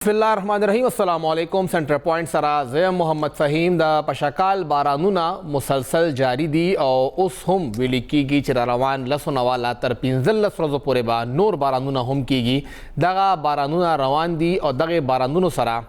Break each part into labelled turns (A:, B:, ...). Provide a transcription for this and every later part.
A: बिस्मिल्लाहिर्रहमानिर्रहीम अस्सलाम वालेकुम। सेंटर पॉइंट सरा ज़ैम मोहम्मद फ़हीम द पशाकाल बारानूना मुसलसल जारी दी और उस हम विली कीगी चिरा रवान लसुनवाला तर 15 रोज़ों पूरे बा नूर बारानूना हम कीगी दगा बारानूना रवान दी और दगे बारानूनो सरा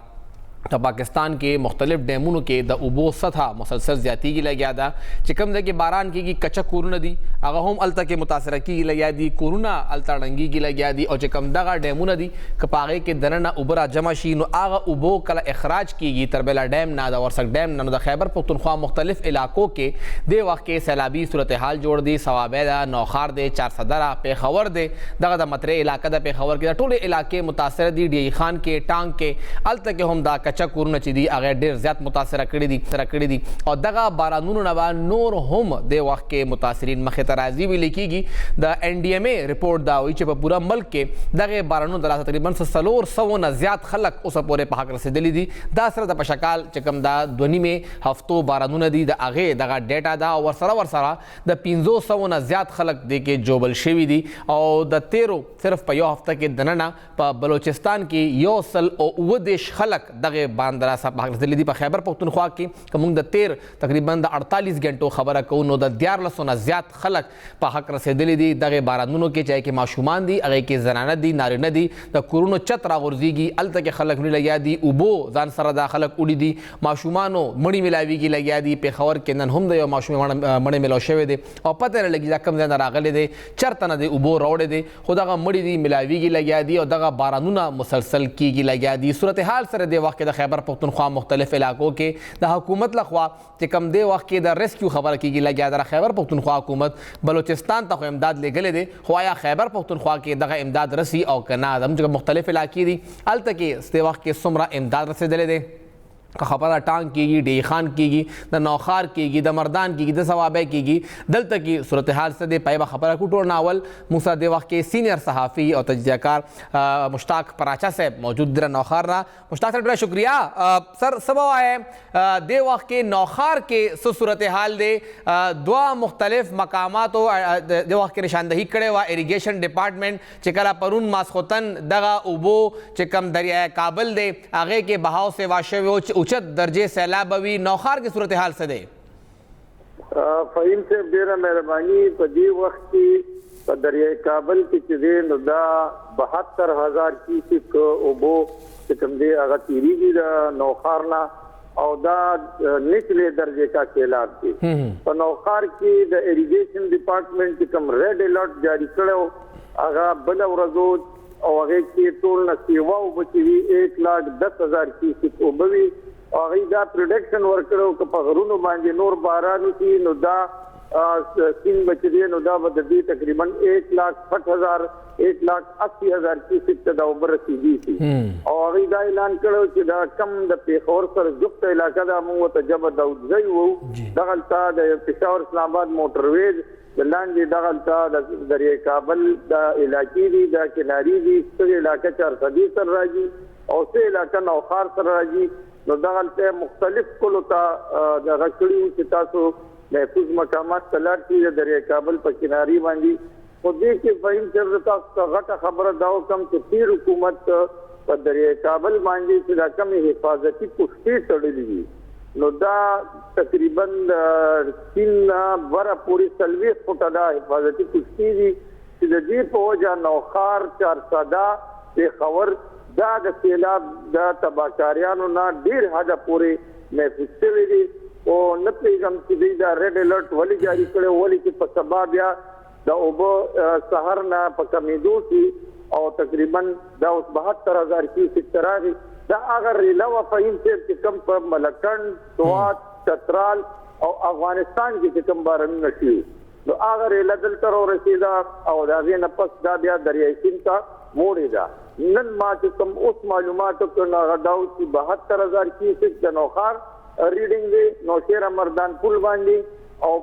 A: तो पाकिस्तान के मुख्तलिफ डैमों के द उबो सतह मुसलसल ज़्यादा की लग गया चिकम दे के बारान की कच्चा कोरोना दी आगा हम अलता के मुतासर की लग दी कोरोना अलता रंगी की लग दी और चिकम दगा डैमों दी कपागे के दनना उबरा जमाशी नो आगा उबो कला अखराज की तरबेला डैम ना द वर्सक डैम ना द खैबर पख्तूनख्वा मुख्तलिफ इलाकों के दे वक्त के सैलाबी सूरत हाल जोड़ दी सवाबैदा नौखार दे चार सदरा पेखवर दे दगा द मतरे इलाका द पेखवर के टोले इलाके मुतासर दी डी खान के टांग के अलता के हम दा कच्चा कोरोना ची अगर ढेर ज़्यादा मुतासर कड़ी दी और दगा बारानून नवा नूर हम दे वक्त के मुतासरीन मखे तराजी भी लिखीगी द NDMA रिपोर्ट दावी चे पूरा मुल्क के दगे बारानून दरा तकरीबन सलोर सवो न ज़्यादा खलक उस पूरे पहाक रसीदली दी दासर द पशकाल चकम दा ध्वनि में हफ्तों बारानून दी द आगे दगा डेटा दा और सरा द 500 न ज़्यादा खलक दे के जोबल शेवी दी और द 13 सिर्फ पयो हफ्ता के दनना प बलोचिस्तान की योसल और उदेश खलक दगे बांद्रा सा पाकिस्तान दी खैबर पख्तूनख्वा की कमुंग द 13 तकरीबन द 48 घंटों खबर को नो द 1100 ज़्यादा खलक पहक रसीदली दी दगे बारानूनों के चाहे कि माशूमान दी अगे के जनाना दी नारिना दी द कुरुनो चतरा गुर्जीगी अल तक खलक मिल लगा दी उबो जान सरदा खलक उड़ी दी माशूमानो मड़ी मिलावी की लगा दी पेखवर के नन हम दे माशूम मड़े मिलो शेवे दे और पता लगी कम ज्यादा रागले दे चरतना दे उबो रोड़े दे खुदा का मड़ी दी मिलावी की लगा दी और दगा बारानूना मुसलसल की लगा दी सूरत हाल सर दे वक्त खैबर पख्तूनख्वा मुख्तलिफ इलाकों के द हुकूमत लखवा चिकम दे वक्त के द रेस्क्यू खबर की लग गया खैबर पख्तूनख्वा हुकूमत बलोचिस्तान तक इमदाद ले गले दे ख्वाया खैबर पख्तूनख्वा के दगा इमदाद रसी और कनादम जो मुख्तलिफ इलाके दी अल तक के वक्त के सुमरा इमदाद रसे दले दे का खपरा टांग कीगी डी खान कीगी द नौखार कीगी द मर्दान कीगी द सवाबे कीगी दल तक की सूरत हाल से दे पैबा खपरा कुटोर नावल मूसा दे वक्त के सीनियर सहाफ़ी और तजज़ियाकार मुश्ताक पराचा से मौजूद दरा नौखार रहा मुश्ताक सर बड़ा शुक्रिया सर सब आए दे वक्त के नौखार के सूरत हाल दे दुआ मुख्तलिफ मकामा तो दे वक्त के निशानदही करे हुआ इरीगेशन डिपार्टमेंट चिकला परून मासखोतन दगा उबो चिकम दरिया काबल दे आगे के बहाव से वाशे उच्च दर्जे सैलाबवी नौखार की सूरत हाल से दे
B: फ़हीम से बेरा मेहरबानी पदी वक्त की दरिया काबल की चीज़ें नुदा 72,000 की सिक ओबो चिकम दे अगर तीरी भी नौखार ना और दा निचले दर्जे का सैलाब थी तो नौखार की द इरीगेशन डिपार्टमेंट चिकम रेड अलर्ट जारी करो अगर बला रजोज और आगे की टोल न सेवा बची 1,10,000 की सिक ओबवी और दा प्रोडक्शन वर्करों का पगरुन बांधे नूर बारानू की नुदा सिंह बचरी नुदा बददी तकरीबन 1,60,000 1,80,000 की सिक्ता उबर रसीदी थी और दा ऐलान करो कि दा कम द पेखोर सर जुफ्त इलाका दा मु तजब दाऊद जई वो दगलता द पेशावर इस्लामाबाद मोटरवेज लांडी दगलता दरिया काबल दा इलाकी दी दा किनारी दी सर इलाका चार सदी सर राजी और से इलाका नौखार सर राजी नो दगलते मुख्तलिफ कुलता दगकड़ी चितासो महफूज मकामात तलाट की दरिया काबल पर किनारी बांधी और देख के फहीम चरता गटा खबर दाओ कम कि फिर हुकूमत पर दरिया काबल बांधी से कम हिफाजती पुष्टि चढ़ी नो दा तकरीबन 3 बरा पूरी 40 फुट दा हिफाजती पुष्टि दी जी पहुंचा नौखार चार सदा बेखबर दा द सैलाब दा तबाकारियानो ना ढेर हादा पूरे महफूज से दी और न पेगम की दा रेड अलर्ट वली जारी करे वली के सबब या दा ओबो शहर ना पकमीदो की और तकरीबन दा 72,000 की सितरागी दा अगर रिलावा फहीम से कम पर मलकन स्वात चतराल और अफगानिस्तान की कम बारन नशी तो अगर इलादल करो रसीदा और दागे नपस दा बिया दरिया सिंता मोड़ेगा नन मा कम उस मालूमात को नागदाउद की 72,000 की सिक नौखार रीडिंग दे नौशेरा मर्दान पुल बांधी और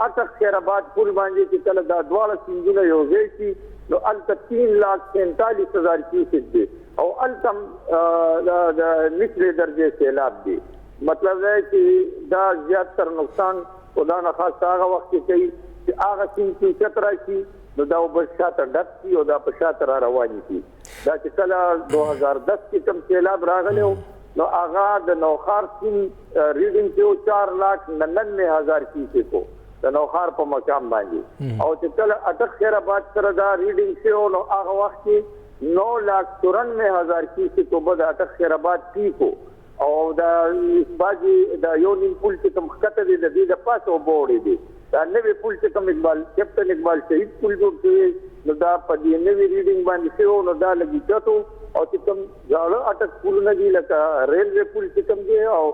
B: अटक खैराबाद पुल बांधी की कल दादवाला सिंधुना योगे की तो अल तक 3,43,000 की सिक दे और अल तम निचले दर्जे सैलाब दे मतलब है कि दा ज्यादातर नुकसान खुदा न खासा वक्त कही कि आगा सिंह की चतरा की نو دا اوبه شاته ډک شي او دا په شاته را روانې شي. دا چې کله 2010 کې کوم سیلاب راغلی نو هغه د نوخار سیند ریډینګ کې 4,99,000 کیسې کو د نوخار په مقام باندې او چې کله اټک خیرآباد سره دا ریډینګ شو نو هغه وخت کې 9,94,000 کیسې کو به د اټک خیرآباد پیکو او دا باجی دا یو نیم پول چې کوم خطه دي د دې د پاسه وبوړي دي دا نوې پول چې کوم کیپټن اقبال شهید پول جوړ کړی نو دا په دې نوې ریډینګ باندې شو نو دا لګي چتو او چې کوم ځاړه اټک پولونه دي لکه ریلوے پول چې کوم دی او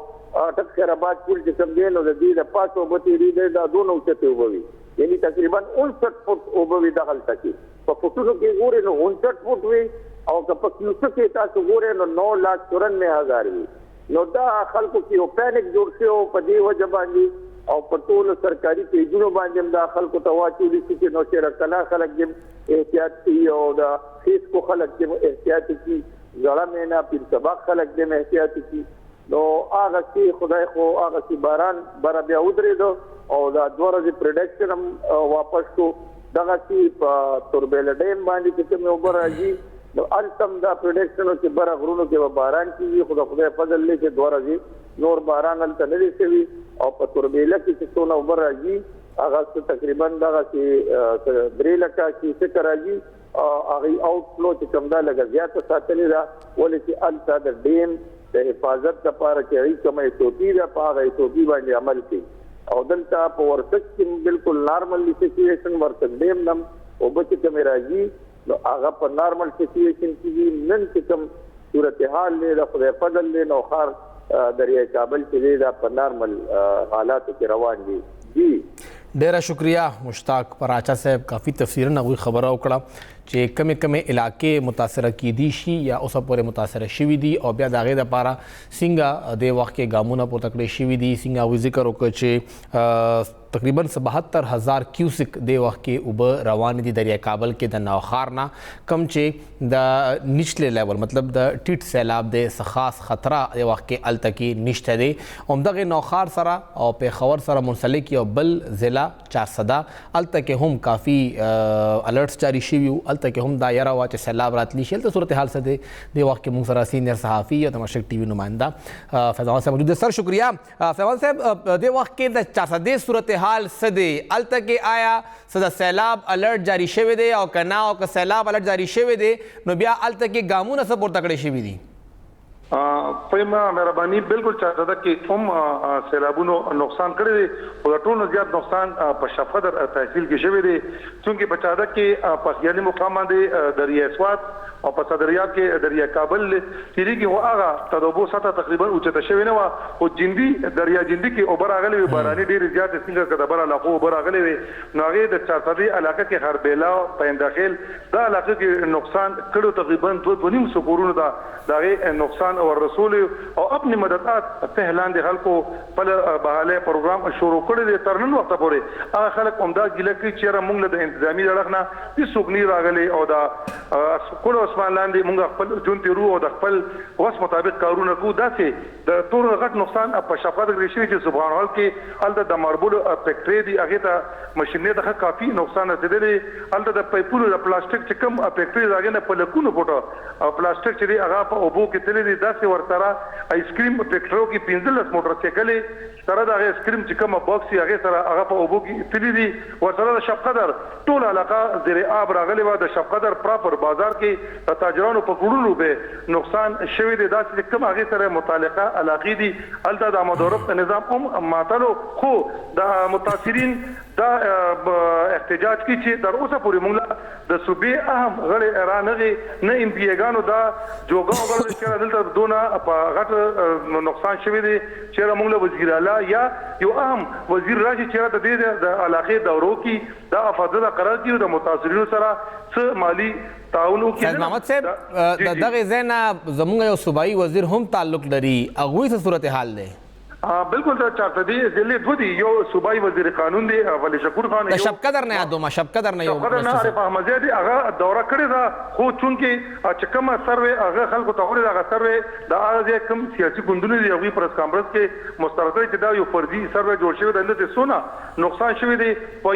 B: اټک خیرآباد پول چې کوم دی نو د دې د پاسه وبتي دی دا دونه اوچته وبوي یعنی تقریبا 59 فٹ وبوي دغل تکي په فوټونو کې ګورې نو 59 فٹ وي او که په کیوسه کې تاسو ګورې نو 9,94,000 وي. نو دا خلکو کې یو پینیک جوړ شو په دې وجه باندې او په ټول سرکاري پیجونو باندې دا خلکو ته واچولي چې نو چې کله خلک دې احتیاط کوي او دا هیڅ کو خلک دې احتیاط کوي زړه مینا پیر سبا خلک دې احتیاط کوي نو هغه چې خدای خو هغه چې باران بر بیا ودرېدو او دا 2 ورځې پریډکشن هم واپس شو دغه چې په توربېل ډیم باندې چې کوم اوبه راځي نو التم دا پریډکشن چې بر غرونو کې باران کیږي خدای فضل لې چې 2 ورځې نور باران الته نه شوي او په توربېله کې چې څونه اوبه راځي هغه تقریبا دغه چې 3 لکه کیسې راځي هغه آوټ فلو چې کوم دا لږ زیاته ساتلې ده ولې چې الته د ډیم د حفاظت لپاره چې هغه کومه ایسوپي ده په هغه ایسوپي باندې عمل کوي او دلته په ورسک کې بالکل نارمل سچويشن ورسک ډیم نم اوبه چې کوم راځي نو هغه په نارمل سچويشن کې نن چې کوم صورتحال له خدای فضل له نوخار دریای کابل کې دا په نارمل حالاتو کې روان دي.
A: ډیره شکریہ مشتاق پراچا صاحب کافی تفصیلا هغوی خبره وکړه چې کمې علاقې متاثره کیدی شي یا اوسه پورې متاثره شوي دي او بیا د هغې دپاره څنګه دې وخت کې ګامونه پورته کړی شوي دي څنګه هغوی ذکر وکړه چې تقریبا 72,000 کیوسک د وخت کې اوبه روانې دي دریای کابل کې د نوخار نه کم چې د نچلے لیول مطلب د ټیټ سیلاب د څه خاص خطره د وخت کې هلته کې نشته دی همدغې نوخار سره او پېښور سره منسلک یو بل ضلع چارسده هلته کې هم کافي الرټس جاری شوي وو هلته کې هم دا یره وه چې سیلاب راتلی شي هلته صورتحال څه دی د وخت کې موږ سره سینیر صحافي او د مشرق ټي وي نماینده فیض احمد صاحب موجود دی. سر شکریہ فیض احمد صاحب د وخت کې د چارسدې صورتحال حال سدی الته کې آیا صدا سیلاب الرټ جاری شوی دی او کنا او که سیلاب الرټ جاری شوی دی نو بیا الته کې ګامونه څه پورته کړی شوي دي؟
C: پېما مهرباني بالکل چارسده کې هم سیلابونو نقصان کړی دی او د ټولو زیات نقصان په شفقدر تحصیل کې شوی دی چونکې په چارسده کې په خیالي مقام باندې دریای سوات او په صدریاب کې دریای کابل تیریږي او هغه تدوبو سطح تقریبا اوچته شوی نه و او جندي دریا جندي کې اوبر راغلي وي باراني ډېر زیات څنګه کډبر علاقو اوبر راغلي وي نو هغه د چارسده علاقې کې خربېلا پینداخیل دا علاقې کې نقصان کړو تقریبا 2.5 سکورونو دا دغه نقصان اور رسول او اپنی مددات پهلان دي خلکو په بحاله پروګرام شروع کړی دی تر نن وخت پورې هغه خلک عمده ګیله کوي چې موږ له انتظامی لړخنه هیڅ سګنی راغلي او دا کول عثمان لاندې موږ خپل جون تیرو او د خپل وس مطابق کارونه کوو داسې د تور غټ نقصان په شفقت ریشي چې سبحان الله کې الته د ماربل فیکټری دی هغه ته ماشینې ته کافي نقصان رسیدلی الته د پایپونو د پلاستیک چې کوم فیکټری راغی نه په لکونو پټه او پلاستیک چې هغه په اوبو کې تللی دی داسې ورسره آیسکریم فیکټریو کې 15 موټر سایکلې سره د آیسکریم چې کومه باکس هغه سره هغه په اوبو کې تللی دی ورسره د شفقدر ټول علاقه زیر آب راغلی و د شفقدر پراپر بازار کې تاجرانو په ګړونو به نقصان شوی دی داسې کوم هغه سره متعلقه علاقې دي الته د مدورب نظام هم ماتلو خو د متاثرین دا احتجاج کی چې در اوسه پورې موږ د صوبې اهم غړي رانغي نه امپیګانو دا جوګه وګړي چې دلته دونه په غټ نقصان شوی دی چې موږ له وزیر اعلی یا یو اهم وزیر راشي چې د دې د علاقې دورو کې دا افاده قرار کیو د متاثرینو سره څه مالی تعاون وکړي.
A: فیض محمد صاحب دغه ځای نه زموږ یو صوبایي وزیر هم تعلق لري هغوی څه صورتحال دی؟
C: بالکل دا چارته دی ځلې دوه دي یو صوبایي وزیر قانون دی ولی شکور خان
A: د شبقدر نه یادوم شبقدر نه یو
C: عارف احمدزی دی هغه دوره کړې ده خو چونکې چې کومه سروې هغه خلکو ته وړي هغه سروې د هغه کوم سیاسي ګوندونه دی هغوی پرس کانفرنس کې مسترد چې دا یو فردي سروې جوړ شوی دی د سونه نقصان شوی دی په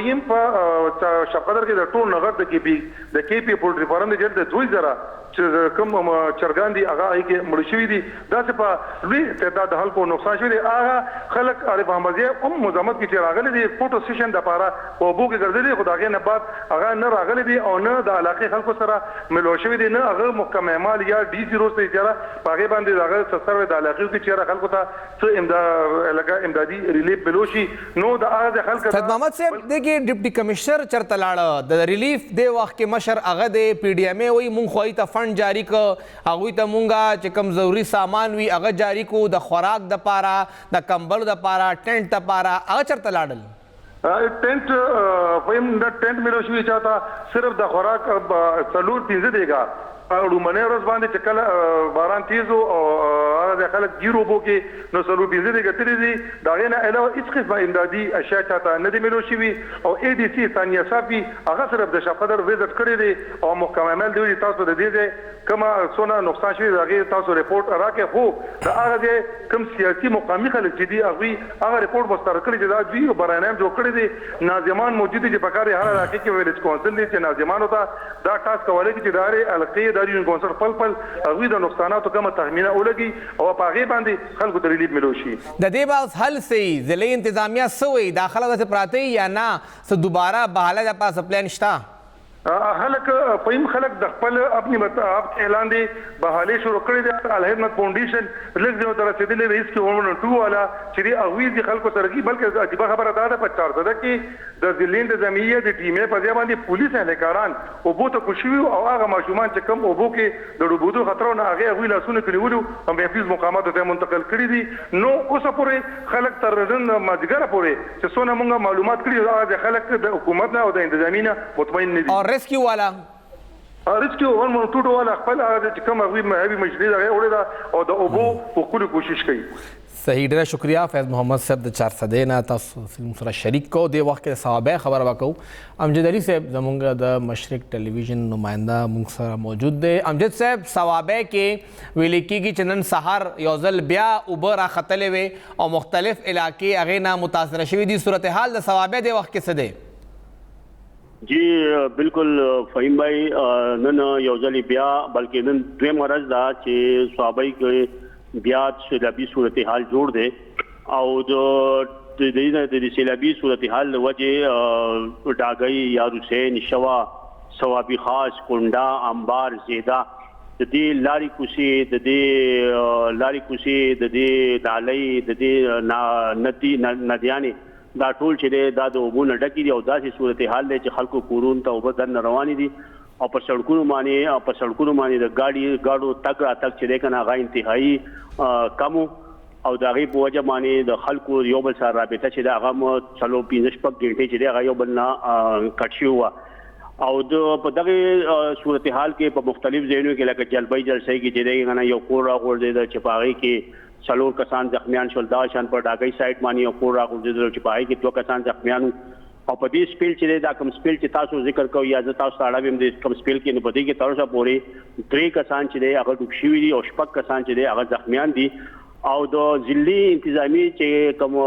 C: شبقدر کې د ټول نغد د کې پی پولټري فارم دی چې د 2000 چې کوم چرګان دي هغه کې مړ شوی دي دا چې په لوی تعداد د خلکو نقصان شوی دی هغه خلک عارف احمدزی هم مزاحمت کې چې راغلي دي فوټو سیشن د لپاره په اوبو کې ګرځېدلي خو د هغې نه بعد هغه نه راغلي دي او نه د علاقې خلکو سره ملو شوي دي نه هغه محکمه اعمال یا ډي سي روز ته چې په هغې باندې د هغه سروې د علاقې کې چې خلکو ته څه امدادي ریلیف ملو شي نو د هغه د خلکو
A: سید محمد صاحب دغه ډیپټي کمشنر چرته لاړه د ریلیف د وخت کې مشر هغه د پی ډي ایم ای وي مونږ خو ته فند جاری ک هغوی ته مونږه چې کوم ضروري سامان وي هغه جاری کو د خوراک د پاره د کمبل د پاره ټینټ د پاره هغه چرته لاړل
C: ټینټ فهم د ټینټ ملو شوی چاته صرف د خوراک څلور 15 دیګه رومنه ورځ باندې چې کله باران تیز او هغه د خلک ګیرو بو کې نو څلور 15 دیګه ترې دي دا غینه علاوه هیڅ قسمه امدادي اشیاء چاته نه دی ملو شوی او اي ډي سي ثانیه صافي هغه صرف د شفقدر وزټ کړی دی او محکمه عمل دی تاسو د دې کما سونه نقصان شوی هغه تاسو ریپورت راکې خو د هغه کوم سیاسي مقامي خلک چې دی هغه ریپورت مستر کړی چې دا دوی برنامه جوړ کړی دي ناظمان موجود دي چې په کار هر علاقې کې ویلج کونسل دي چې ناظمانو ته دا ټاسک کولای چې داري القي داري کونسل پل هغوی د نقصاناتو کومه تخمینه ولګي او په هغې باندې خلکو ته ریلیف ملو شي
A: د دې باز حل سي ضلعي انتظامیه څه وایي دا خلک داسې پراته یا نه څه دوباره بحاله د پاسه پلان شته
C: خلک فهم خلک د خپل خپل اعلان دی بحالې شروع کړی دی الهدمت فاونډیشن لږ ځای ته رسېدلی رئیس کې ورمن ټو والا چې دی هغوی د خلکو سره کې بلکې عجیبه خبره دا ده په 400 کې د ضلعي انتظامیه د ټیمې په ځای باندې پولیس اهلکاران اوبو ته کوشي او هغه ماشومان چې کم اوبو کې د ډوبېدو خطرونه هغې هغوی لاسونه کړي او محفوظ مقاماتو ته منتقل کړي دي نو اوسه پورې خلک تر نن مازدیګره پورې چې څونه موږ معلومات کړي هغه خلک د حکومت نه او د انتظامي نه مطمئن نه دي
A: ریسکیو والا
C: ریسکیو ورمن ټوټو والا خپل هغه چې کوم هغوی مهبي مجلې هغې وړې ده او د اوبو پوښلو کوشش کوي
A: صحیح ډېره شکریہ فیض محمد صاحب د 400 نه تاسو سره شریک کو د وخت کې صحابه خبر وکړو امجد علي صاحب زمونږ د مشرق ټلویزیون نماینده موږ سره موجود دی امجد صاحب صحابه کې ویل کېږي چې نن سهار یو ځل بیا اوبه راختلې وې او مختلف علاقې هغې نه متاثره شوي دي صورتحال د صحابه د وخت کې څه دی
D: جی بالکل فهیم بھائی نن یو ځل بیا بلکې نن دویم ورځ دا چې صحابه کې بیا سیلابي صورتحال جوړ دی او د سیلابي صورتحال له وجې ډاګۍ یار حسین شوا صوابي خاص کونډا انبار زیدا د دې لاري کوڅې د دې لاري کوڅې د دې نالۍ د دې ندیانې دا ټول چې دا د اوبو نه ډکې دي او داسې صورتحال دی چې خلکو کورونو ته اوبه دننه روانې دي او په سړکونو باندې د ګاډو تګ راتګ چې دی که نه هغه انتهایي کم او د هغې په وجه باندې د خلکو یو بل سره رابطه چې دی هغه م 4-5 غنټې چې دی هغه یو بل نه کټ شوي وه او په دغې صورتحال کې په مختلف ځایونو کې لکه جلبۍ جلسۍ کې چې دی که نه یو کور راغورځېده چې په هغې کې 4 کسان زخمیان شول دا شان په ډاګۍ سایډ باندې یو کور راغورځېدل چې په هغې کې 2 کسان زخمیان او په دې سپیل چې دی دا کوم سپیل چې تاسو ذکر کوئ یا زه تاسو ته اړوم د کوم سپیل کې نو په دې کې تر اوسه پورې 3 کسان چې دی هغه ډوب شوي دي او 6 کسان چې دی هغه زخمیان دي او د ضلعي انتظامي چې کوم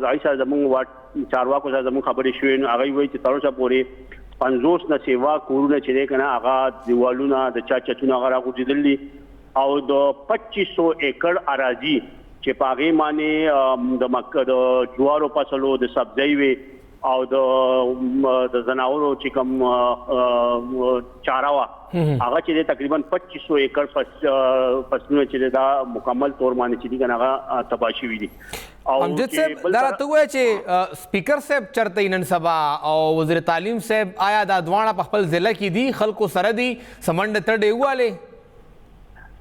D: ځای سره زموږ چارواکو سره زموږ خبرې شوې نو هغوی وایي چې تر اوسه پورې 50 نه سیوا کورونه چې دی که نه هغه دیوالونه د چا چتونه هغه راغورځېدل دي او د 2500 ایکړ اراضي چې په هغې باندې د جوارو فصلو د سبزۍ وي او د زناورو چې کوم چاره وه هغه چې دی تقریبا 2500 ایکړ فصلونه چې دی دا مکمل طور باندې چې دي که نه هغه تباه شوي دي
A: امجد صاحب دا راته ووایه چې سپیکر صاحب چرته نن سبا او وزیر تعلیم صاحب آیا دا دواړه په خپل ضلع کې دي خلکو سره دي سمنډ تړې ووالې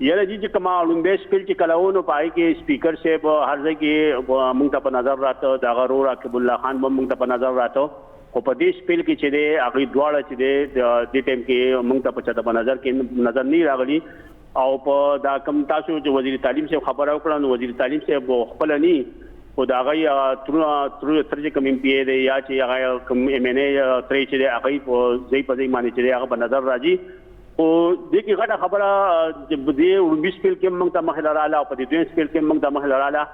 D: یاره جی چې کومه لومبی سپیل چې کله و نو په هغې کې سپیکر صاحب هر ځای کې موږ ته په نظر راته د هغه ورور عاقب الله خان به موږ ته په نظر راته خو په دې سپیل کې چې دی هغوی دواړه چې دی دې ټایم کې موږ ته په چاته په نظر نه راغلي او په دا کوم تاسو چې وزیر تعلیم صاحب خبره وکړه نو وزیر تعلیم صاحب خپله نه او دا غي تر کوم ام پی ای دی یا چې هغه کوم ام ان ای ترې چې هغه په ځای په ځای باندې چې هغه په نظر راځي او د کی غټه خبره د دې 20 سپیل کې موږ ته مخه لراله او په دې 2 سپیل کې موږ ته مخه لراله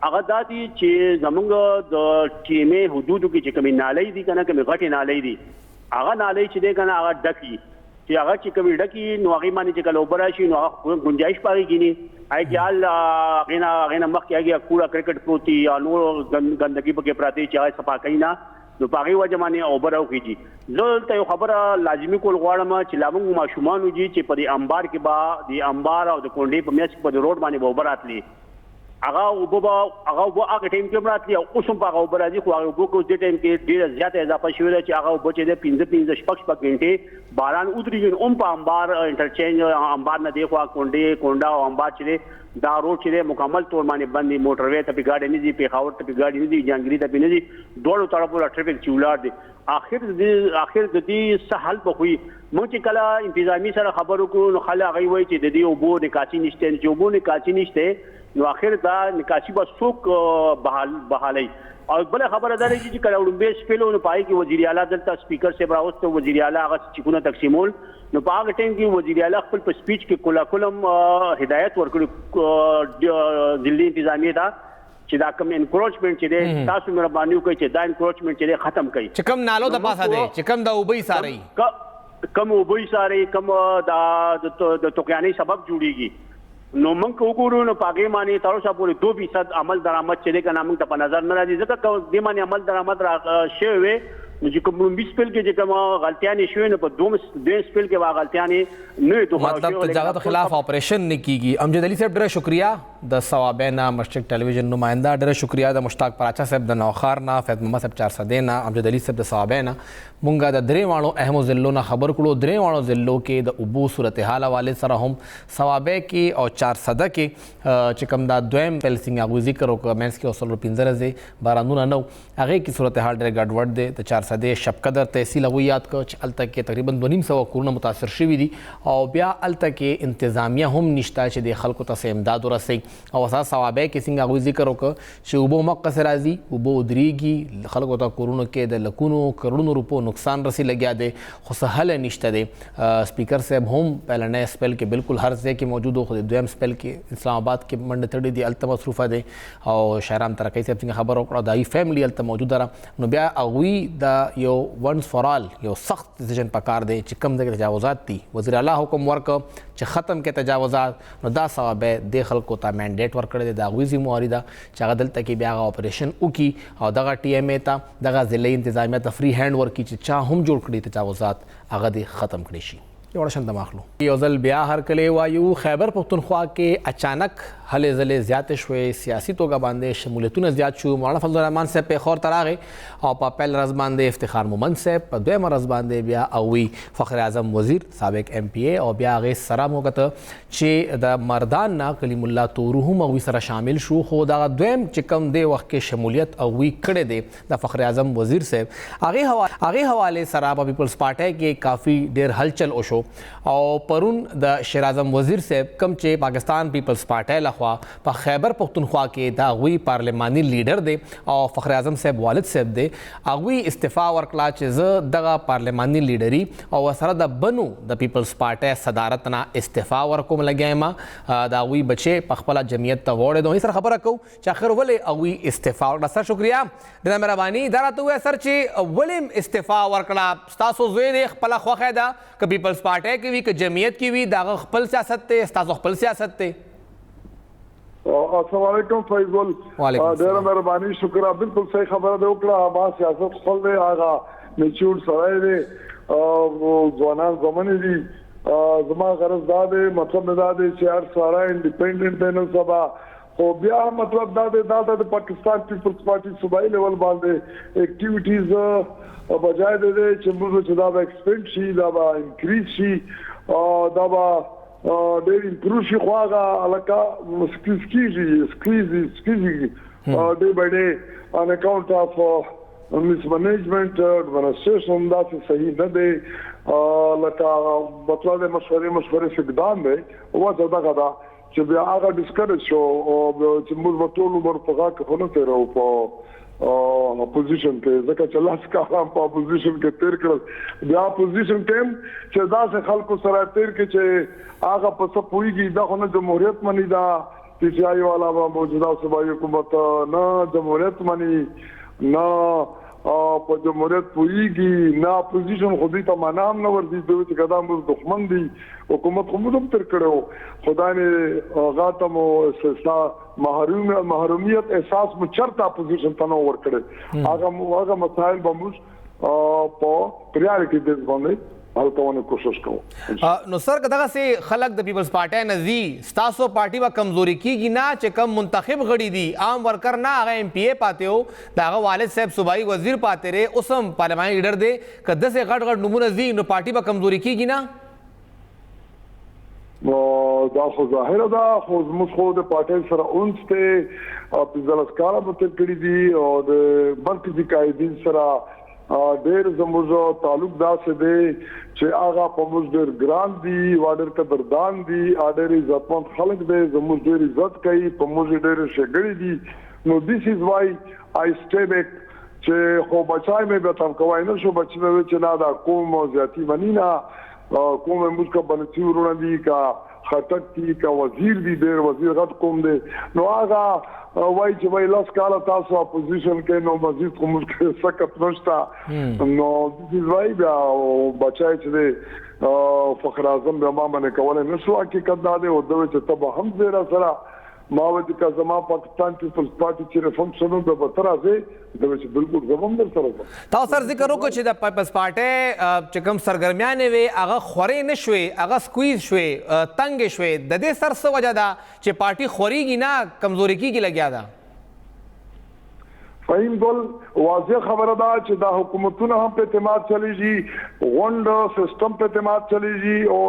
D: هغه د دې چې زمونږ د ټیمه حدودو کې چې کوم نالۍ دي کنه کوم غټه نالۍ دي هغه نالۍ چې دی کنه هغه ډکی چې هغه چې کوم ډکی نو هغه باندې چې کله وبرا شي نو هغه گنجائش پاري کینی ایګال غینا مخ کې هغه کوړه کرکټ پروتي یا نور ګندګي پکې پراته چې هغه صفا کینا نو پاغي وجه باندې اوبراو کیږي زه ته یو خبره لازمي کول غواړم چې لامو ماشومان وږي چې په دې انبار کې با د انبار او د کونډې په میاش په روډ باندې اوبراتلی هغه هغه ټیم کې براتلی او اوس هم هغه اوبرازي خو هغه کو د ټیم کې ډیره زیاته اضافه شوې ده چې هغه بچي د 15 شپږ غنټې باران ودرېږي په انبار انټرچینج انبار نه دی خو کونډه او انبار چې دا روډ چې مکمل تور باندې باندې موټر وې ته پیګاډي نه دي پیښور ته پیګاډي نه دي جانګري ته نه دي دوړو طرفو ټریفیک چولار دي اخر د دې سهل په خوې مونږ چې کله انتظامی سره خبرو کو نو خلک غي وای چې د دې اوبو د کاچی نشته چې اوبو نه کاچی نشته نو اخر دا نکاشي به څوک بحالي او بل خبره ده چې کله وړاندې سپیلو نو پای کې وزیر اعلی دلته سپیکر سے براوسته وزیر اعلی هغه چکونه تقسیمول نو په هغه ټیم کې وزیر اعلی خپل په سپیچ کې کلم هدایت ورکړي ضلعي انتظامیه ته چې دا کوم انکروچمنت چې دی تاسو مهرباني وکړئ چې دا انکروچمنت چې دی ختم کړئ
A: چې کوم نالو د پاسه دی چې کوم د اوبې ساري
D: کم اوبې ساري کم د توقیاني سبب جوړیږي نو موږ وګورو نو پاګې معنی تر اوسه پورې 2% عمل درآمد چې دی کنه موږ ته په نظر نه راځي ځکه دې معنی عمل درآمد شوی وي نو چې کوم 20 سپیل کې چې کوم غلطیاں شوي نو په 2 سپیل کې وا غلطیاں نه دوه
A: مطلب تجارت خلاف آپریشن نه کیږي امجد علي صاحب ډېر شکریا د ثوابینا مشرق ټلویزیون نمائنده ډېر شکریا د مشتاق پراچا صاحب د نوخار نه فیض محمد صاحب 400 نه امجد علي صاحب د ثوابینا مونږه د درې وانو اهم ضلعو نه خبر کړو درې وانو ضلعو کې د ابو صورتحال حواله سره هم ثوابه کې او 400 کې چې کوم دا دویم پل سنگ اغوی ذکر وکړ مینس کې اصل 15 بارانونه نو هغه کې صورتحال ډېر ګډوډ دی د 400 شپقدر تحصیل هغه یاد کو چې الته کې تقریبا 2.5 کورونه متاثر شوي دي او بیا الته کې انتظامیه هم نشته چې د خلکو ته امداد ورسي او اساس ثوابه کې څنګه هغه ذکر وکړ چې وبو مقص راځي وبو دريږي خلکو ته کورونو کې د لکونو کروڑونو روپو نقصان رسی لګیا دی خو سهل نشته دی سپیکر صاحب هم پهلنې سپیل کې بالکل هر ځای کې موجود خو د دویم سپیل کې اسلام آباد کې منډه تړي دی الته مصروفه دی او شهرام ترقی صاحب څنګه خبر وکړه دای فیملی الته موجود را نو بیا هغوی د یو ونس فار آل یو سخت ډیسیژن پکار دی چې کم ځای تجاوزات دي وزیر اعلی حکم ورکړ چې ختم کې تجاوزات نو دا ثوابه د خلکو ته منډیټ ورکړی دی د هغوی ذمہواري ده چې هغه دلته کې بیا هغه اپریشن وکړي او دغه ټي ایم ای ته دغه ضلعي انتظامیه ته فری هینډ ورکړي چې چا هم جوړ کړي تجاوزات هغه دې ختم کړي شي یو شند ماخلو یو ځل بیا هر کله وایو خیبر پختونخوا کې اچانک هلې ځلې زیات شوې سیاسي توګه باندې شمولیتونه زیات شو مولانا فضل الرحمن صاحب په خور تراغه او په پیل رز باندې افتخار مومن صاحب په دویم رز باندې بیا اووی فخر اعظم وزیر سابق ام پی ای او بیا غي سره موګه چې د مردان نا کلیم الله تورو هم اووی سره شامل شو خو دا دویم چې کوم دی وخت کې شمولیت اووی کړي دی د فخر اعظم وزیر صاحب هغه حواله سره په پیپلز پارټي کې کافی ډیر هلچل وشو او پرون د شیر اعظم وزیر صاحب کم چې پاکستان پیپلز پارټي لخوا په خیبر پختونخوا کې دا غوي پارلماني لیډر دی او فخر اعظم صاحب والد صاحب دی هغوی استعفا ورکړه چې زه دغه پارلماني لیډري او سره د بنو د پیپلز پارټي صدارت نه استعفا ورکوم لګایم دا غوي بچي په خپل جمعیت ته وړه دوی سره خبره کو چې اخر ولې هغوی استعفا ورکړه سر شکریا د مهرباني دا راته سر چې ولیم استعفا ورکړه تاسو زوی دی خپل خوخه ده ک پیپلز پارټي کې وی ک جمعیت کې وی دا خپل سیاست ته تاسو خپل سیاست ته
E: السلام علیکم فیضل ډېر مهرباني شکر بالکل صحیح خبره ده وکړه ما سیاست خپل دی هغه میچور سره دی ځوانان زمونږ دي زما غرض دا دی مطلب دا دی چې هر ساره انډیپندنٹ دی نن سبا خو بیا مطلب دا دی دا د پاکستان پیپلز پارټي صوبایي لیول باندې اکټیویټیز بجای دی چې موږ چې دا به ایکسپینډ شي دا به انکریز شي دا به ډېر امپروو شي خو هغه هلکه سکیزي ډے بای ډے آن اکاؤنٹ آف مس مینجمنٹ ایڈمنسٹریشن داسې صحیح نه دی لکه مطلب د مشورې اقدام دی وجه دغه ده چې بیا هغه ډیسکریج شو او چې موږ ټول عمر په هغه کې نه تیرو په اپوزیشن کې ځکه چې لاس کارم په اپوزیشن کې تیر کړل بیا اپوزیشن ټیم چې داسې خلکو سره تیر کې چې هغه په څه پوهیږي دا خو نه جمهوریت مني دا پی سی آی والا موجوده صوبایي حکومت نه جمهوریت مني نه په جمهوریت پوهیږي نه اپوزیشن خو دې ته معنا هم نه ورځي چې کدا موږ دښمن دي حکومت خو موږ تر کړو خدای نه غاته مو محرومیت احساس مو چرته اپوزیشن ته نو ور کړی هغه مسائل به موږ په پریارټي بیس باندې حل کوونه کوشش کوو
A: نو سر دغه سي خلک د پیپلز پارټي نزي ستاسو پارټي وا کمزوري کیږي نه چې کم منتخب غړي دي عام ورکر نه هغه ایم پی اے پاتې هو داغه والد صاحب صوبایي وزیر پاتې رہے اوسم پارلیماني لیډر دی کده سه غټ غټ نمونه زی نو پارټي وا کمزوري کیږي نه
E: دا خو ظاهر ده خو موږ خو د پارټي سره اونسته په ځلسکارا په کړی دي او د مرکزی قائدین سره ډېر زموږ تعلق داسې دی چې هغه په موږ ډېر ګران دي واډر قدردان دي ډېر عزتمند خلک دي زموږ ډېر عزت کوي په موږ ډېر شګړي دي نو دیس از وای آی سټے بیک چې خو بچای مې به تم کوای نه شو بچ مې چې نه دا کوم زیاتی ونینا کوم موږ کا بنتی ورونه دي کا خټک دي کا وزیر دي ډېر وزیر غټ کوم دي نو هغه وای چې وای لاس کاله تاسو اپوزیشن کې نو مزید کوم څه سکت نشتا نو دې وای بیا بچای چې فخر اعظم به ما باندې کولای نشو حقیقت دا دی او دوی چې تبه هم زیرا سره ماوتی کا زما پاکستان پیپلز پارټي چې ریفارم شنو به تر راځي دوی چې بالکل زموږ در سره
A: تاسو سر ذکر وکړو چې د پیپلز پارټي چې کوم سرګرمیانې وي هغه خوري نشوي هغه سکویز شوي تنګ شوي د دې سر څه وجه ده چې پارټي خوريږي نه کمزوري کیږي لګیا ده
E: فهیم ګل واضح خبره ده چې دا حکومتونه هم په اعتماد چلیږي غونډ سیستم په اعتماد چلیږي او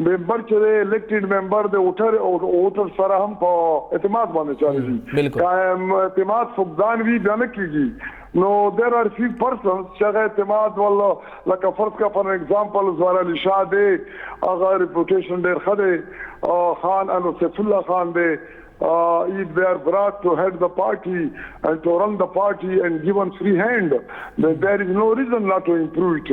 E: ممبر چې الیکټډ ممبر د ووټر سره هم په اعتماد باندې چلیږي قائم اعتماد فقدان وی بیان کیږي نو there are few persons چې هغه اعتماد والله لکه فرض کا فار ایگزامپل زوال علی شاه دی هغه ریپوټیشن ډیر خده خان انوسف الله خان دی if they are brought to head the party and to run the party and given free hand, then there is no reason not to improve it.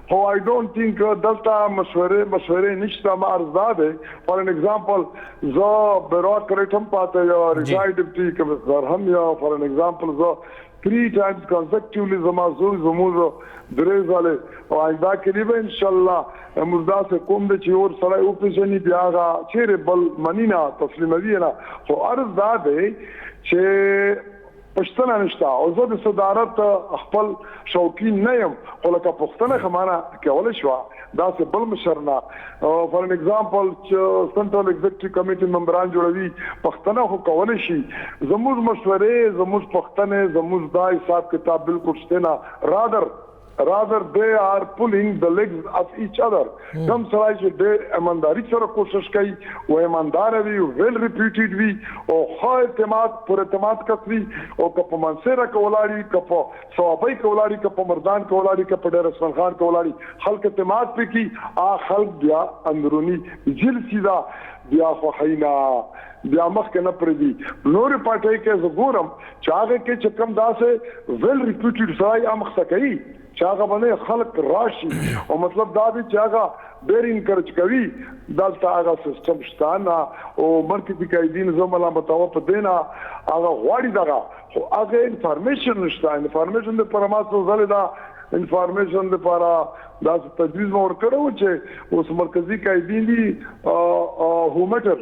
E: So I don't think دلتا مشوره نشته مارزاده. For an example, زه bureaucrat هم پاته یا retired deputy commissioner هم یا for an example زه 3 times consecutively زموږ درې ځله او آینده کې به ان شاء الله مزدا سے کوم د چې اور سره او پیژنې بیا غا چیرې بل منینا تسلیموي نه خو عرض دا دی چې پښتنه نشته او زه د صدارت خپل شوقین نه یم خو لکه پښتنه خمانه کولای شو دا څه بل مشرنا فار ان ایگزامپل چې سنټرل ایگزیکټیو کمیټي ممبران جوړوي پښتنه خو کولای شي زموږ مشورې زموږ پښتنه زموږ دا حساب کتاب بالکل شته نه rather they are pulling the legs of each other کم سره چې ډېر ایمانداري سره کوشش کوي او ایماندار وي ویل ریپیوټډ وي او ښه اعتماد پر اعتماد کوي او په منصره کولاړي په صوابي کولاړي په مردان کولاړي په ډېر رسول خان کولاړي خلک اعتماد پکې خلک بیا اندرونی جل سیدا بیا خو حینا بیا مخکې نه پردي نور پټای کې زګورم چاغه کې چې کم داسه ویل ریپیوټډ سره امخصه کوي چاغه باندې خلک راشي او مطلب دا دی چې هغه ډېر انکرج کوي دلته هغه سیستم شته او مرکزی قائدین زموږ متاو په دینا هغه غواړي دغه خو هغه انفارمیشن نشته انفارمیشن د پرماسو زله دا انفارمیشن لپاره دا تجویز مور کړو چې اوس مرکزی قائدین دي هومټر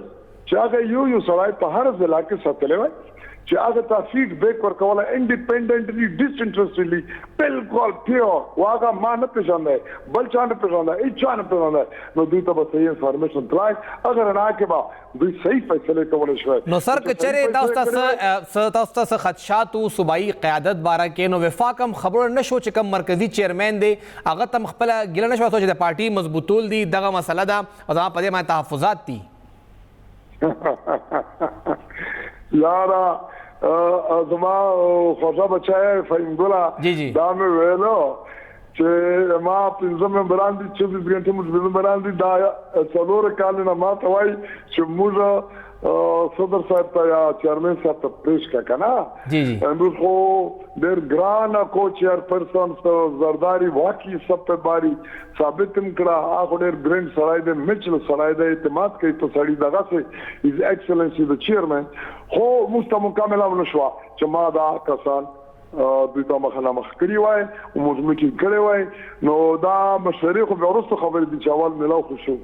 E: چې هغه یو سړی په هر ځای کې ساتلې وای چې هغه ته فیډبیک ورکوله انډیپندنټلی ډیسانټرستډلی بالکل پیور واغه ما نه پېژاندای بل چا نه پېژاندای هیڅ چا نه پېژاندای نو دوی ته به صحیح انفارمیشن تلای اگر نه کې به دوی صحیح فیصله کولای شي
A: نو سر کچره تاسو ته خدشات او صوبایي قیادت باره کې نو وفاق هم خبر نشو چې کوم مرکزی چیرمن دی هغه تم خپل ګل نشو چې د پارټي مضبوطول دي دغه مسله ده او دا په دې باندې تحفظات دي
E: یارا زما خوشا بچای فهیم ګلا دا مې ویلو چې ما 15 ممبران دي 24 غنټه موږ ممبران دي دا څلور کال نه ما ته وایي چې موږ صدر صاحب ته یا چیرمن صاحب ته پیش کنا
A: جی جی
E: امروز خو ډېر ګران کو چیرپرسن زرداری واقعي سب په باری ثابت کړه هغه ډېر ګرین سړی دی میچل سړی دی اعتماد کوي په سړی دغه سه از ایکسلنسي د چیرمن خو مستمکمل ونشوا چې ما دا کسان دوی ته مخ کړی وای او موږ کې کړی وای نو دا مشورې خو به ورسته خبرې دي چې اول ملاو خوشو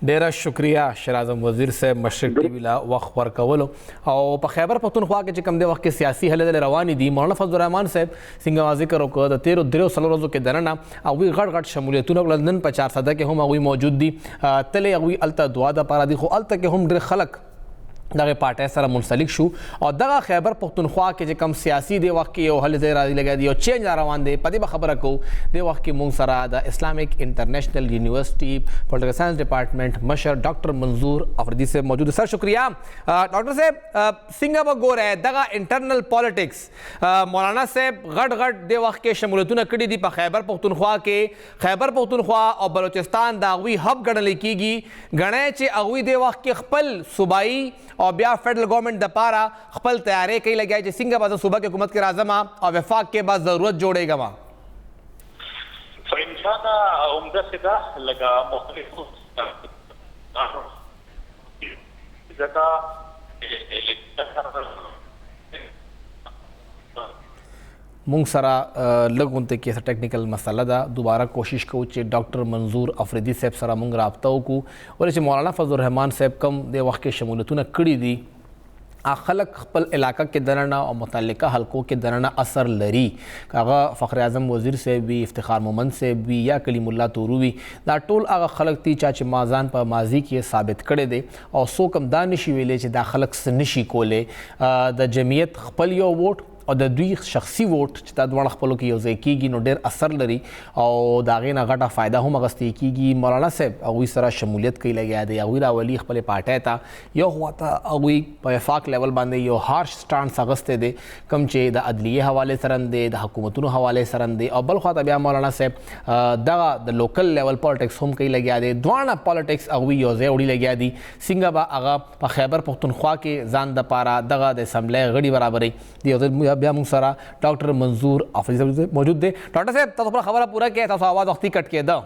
A: ډیره شکریا شیراعظم وزیر صاحب مشرق ټي وی لا وخت ورکولو او په خیبر پختونخوا کې چې کوم دی وخت کې سیاسي هلې ځلې روانې دي مولانا فضل الرحمن صاحب څنګه ذکر وکړ د 13 ورځو کې دننه هغوی غټ شمولیتونه لندن په 4 سده کې هم هغوی موجود دي تلې هغوی الته دعا د پاره دي خو الته کې هم ډېر خلک دغه پارټۍ سره منسلک شو او دغه خیبر پختونخوا کې چې کم سیاسي دی وخت کې یو هلې ځای راځي لګا دی او چینج روان دی په دې به خبره کوو دی وخت کې مونږ سره د اسلامیک انټرنیشنل یونیورسيټي پولیټیکل ساينس ډپارټمنټ مشر ډاکټر منظور افریدي صاحب موجود سر شکریہ ډاکټر صاحب څنګه به ګوره دغه انټرنل پالیټکس مولانا صاحب غټ دی وخت کې شمولیتونه کړي دي په خیبر پختونخوا کې خیبر پختونخوا او بلوچستان دا غوي هب ګڼل کیږي غنې چې اغوي دی وخت کې خپل صوبایي او بیا فیډرل گورنمنٹ د پاره خپل تیارې کوي لګیا چې څنګه به د صوبه کې حکومت کې راځم او وفاق کې به ضرورت جوړېږم
F: فإنشاء عمده سدا لگا مختلف ځکه
A: مونږ سره لګونته کې څه ټیکنیکل مسله ده دوباره کوشش کوو چې ډاکټر منظور افریدي صاحب سره مونږ رابطه وکړو ولې چې مولانا فضل الرحمن صاحب کم د وخت کې شمولیتونه کړي دي خلک خپل علاقه کې دننه او متعلقه حلقو کې دننه اثر لري هغه فخر اعظم وزیر صاحب وي افتخار مومند صاحب وي یا کلیم الله تورو وي دا ټول هغه خلک دي چې مازان په ماضي کې ثابت کړي دي او څوک هم دا نشي ویلی چې دا خلک څه نشي کولی د جمعیت خپل یو ووټ او د دوی شخصي ووټ چې دا دواړه خپلو کې یو ځای کېږي نو ډېر اثر لري او د هغې نه غټه فایده هم اخیستې کېږي مولانا صاحب هغوی سره شمولیت کوي لګیا دی هغوی راولي خپلې پارټۍ ته یو خوا ته هغوی په وفاق لیول باندې یو هارش سټانس اخیستی دی کوم چې د عدلیې حوالې سره دی د حکومتونو حوالې سره دی او بل خوا ته بیا مولانا صاحب دغه د لوکل لیول پالیټکس هم کوي لګیا دی دواړه پالیټکس هغوی یو ځای وړي لګیا دي څنګه به هغه په خیبر پختونخوا کې ځان دپاره دغه د اسمبلی غړي برابروي د بیا موږ سره ډاکټر منظور افریدي موجود دی ډاکټر صاحب تاسو خپله خبره پوره کړئ تاسو اواز وختي کټ کېده